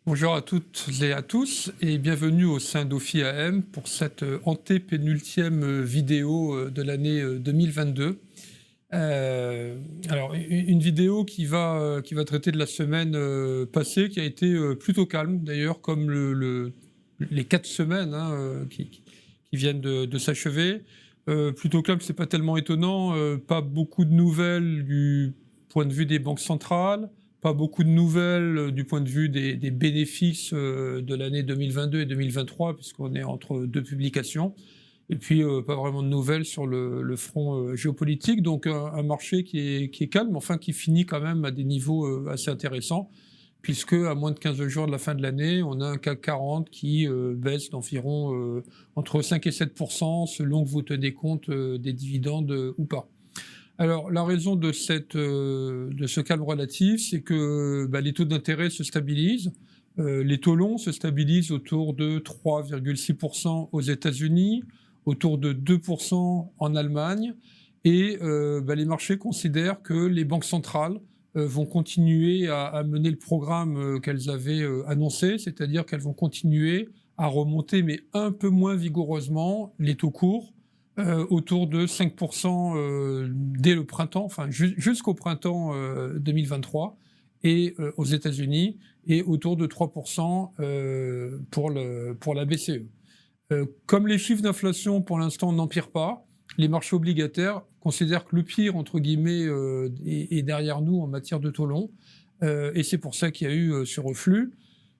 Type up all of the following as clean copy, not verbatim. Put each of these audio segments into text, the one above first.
Bonjour à toutes et à tous et bienvenue au sein d'Ophi AM pour cette antépénultième vidéo de l'année 2022. Alors une vidéo qui va traiter de la semaine passée, qui a été plutôt calme d'ailleurs, comme les 4 semaines qui viennent de s'achever. Plutôt calme, c'est pas tellement étonnant, pas beaucoup de nouvelles du point de vue des banques centrales, pas beaucoup de nouvelles du point de vue des bénéfices de l'année 2022 et 2023, puisqu'on est entre deux publications. Et puis, pas vraiment de nouvelles sur le front géopolitique. Donc, un marché qui est calme, enfin qui finit quand même à des niveaux assez intéressants, puisque à moins de 15 jours de la fin de l'année, on a un CAC 40 qui baisse d'environ entre 5 et 7%, selon que vous tenez compte des dividendes ou pas. Alors, la raison de ce calme relatif, c'est que les taux d'intérêt se stabilisent. Les taux longs se stabilisent autour de 3,6% aux États-Unis, autour de 2% en Allemagne, et les marchés considèrent que les banques centrales vont continuer à mener le programme qu'elles avaient annoncé, c'est-à-dire qu'elles vont continuer à remonter, mais un peu moins vigoureusement, les taux courts, autour de 5% dès le printemps, enfin jusqu'au printemps 2023, et aux États-Unis, et autour de 3% pour la BCE. Comme les chiffres d'inflation pour l'instant n'empirent pas, les marchés obligataires considèrent que le pire, entre guillemets, est derrière nous en matière de taux long, et c'est pour ça qu'il y a eu ce reflux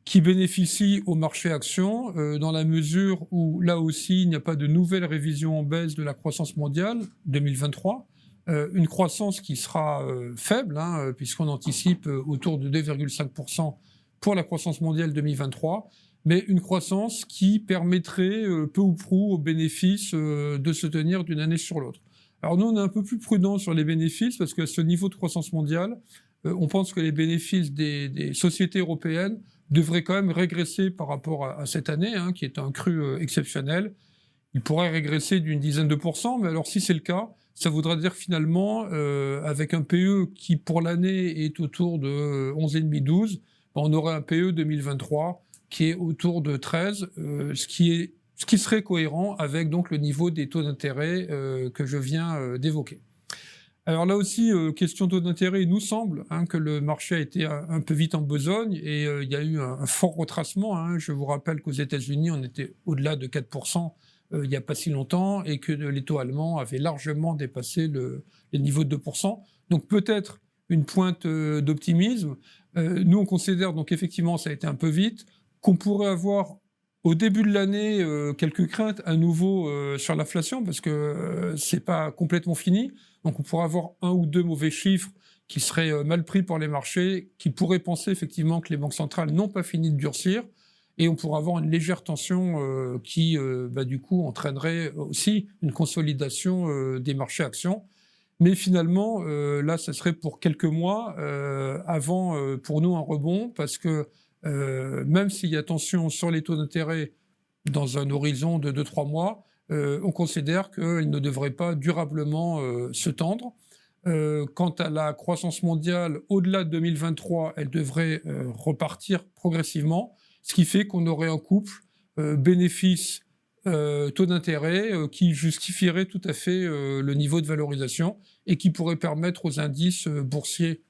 qui bénéficie au marché actions dans la mesure où, là aussi, il n'y a pas de nouvelle révision en baisse de la croissance mondiale 2023, une croissance qui sera faible, puisqu'on anticipe autour de 2,5% pour la croissance mondiale 2023, mais une croissance qui permettrait peu ou prou aux bénéfices de se tenir d'une année sur l'autre. Alors nous, on est un peu plus prudents sur les bénéfices, parce qu'à ce niveau de croissance mondiale, on pense que les bénéfices des sociétés européennes devrait quand même régresser par rapport à cette année, qui est un cru exceptionnel. Il pourrait régresser d'une dizaine de pourcents, mais alors si c'est le cas, ça voudra dire finalement, avec un PE qui pour l'année est autour de 11,5-12, on aurait un PE 2023 qui est autour de 13, ce qui serait cohérent avec donc le niveau des taux d'intérêt que je viens d'évoquer. Alors là aussi, question taux d'intérêt, il nous semble que le marché a été un peu vite en besogne, et il y a eu un fort retracement. Je vous rappelle qu'aux États-Unis, on était au-delà de 4% il n'y a pas si longtemps, et que les taux allemands avaient largement dépassé les niveaux de 2%. Donc peut-être une pointe d'optimisme. Nous, on considère donc effectivement, ça a été un peu vite, qu'on pourrait avoir au début de l'année quelques craintes à nouveau sur l'inflation, parce que c'est pas complètement fini. Donc on pourrait avoir un ou deux mauvais chiffres qui seraient mal pris par les marchés, qui pourraient penser effectivement que les banques centrales n'ont pas fini de durcir, et on pourrait avoir une légère tension qui du coup entraînerait aussi une consolidation des marchés actions. Mais finalement, là, ça serait pour quelques mois avant, pour nous, un rebond, parce que même s'il y a tension sur les taux d'intérêt dans un horizon de 2-3 mois, on considère qu'il ne devrait pas durablement se tendre. Quant à la croissance mondiale, au-delà de 2023, elle devrait repartir progressivement, ce qui fait qu'on aurait un couple bénéfice taux d'intérêt qui justifierait tout à fait le niveau de valorisation, et qui pourrait permettre aux indices boursiers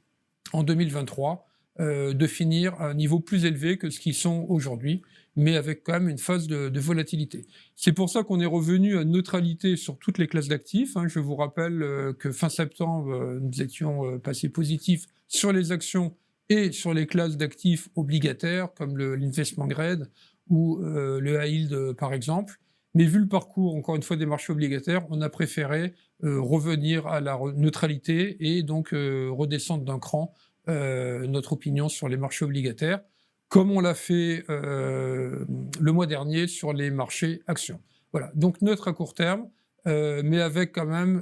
en 2023 de finir à un niveau plus élevé que ce qu'ils sont aujourd'hui, mais avec quand même une phase de volatilité. C'est pour ça qu'on est revenu à neutralité sur toutes les classes d'actifs. Je vous rappelle que fin septembre, nous étions passés positifs sur les actions et sur les classes d'actifs obligataires, comme l'investment grade ou le high yield par exemple. Mais vu le parcours, encore une fois, des marchés obligataires, on a préféré revenir à la neutralité, et donc redescendre d'un cran notre opinion sur les marchés obligataires, comme on l'a fait le mois dernier sur les marchés actions. Voilà, donc neutre à court terme, mais avec quand même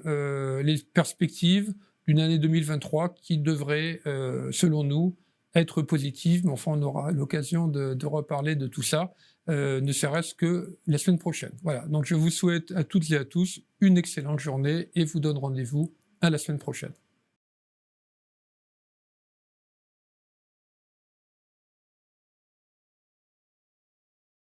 les perspectives d'une année 2023 qui devrait, selon nous, être positive, mais enfin on aura l'occasion de reparler de tout ça, ne serait-ce que la semaine prochaine. Voilà, donc je vous souhaite à toutes et à tous une excellente journée, et vous donne rendez-vous à la semaine prochaine.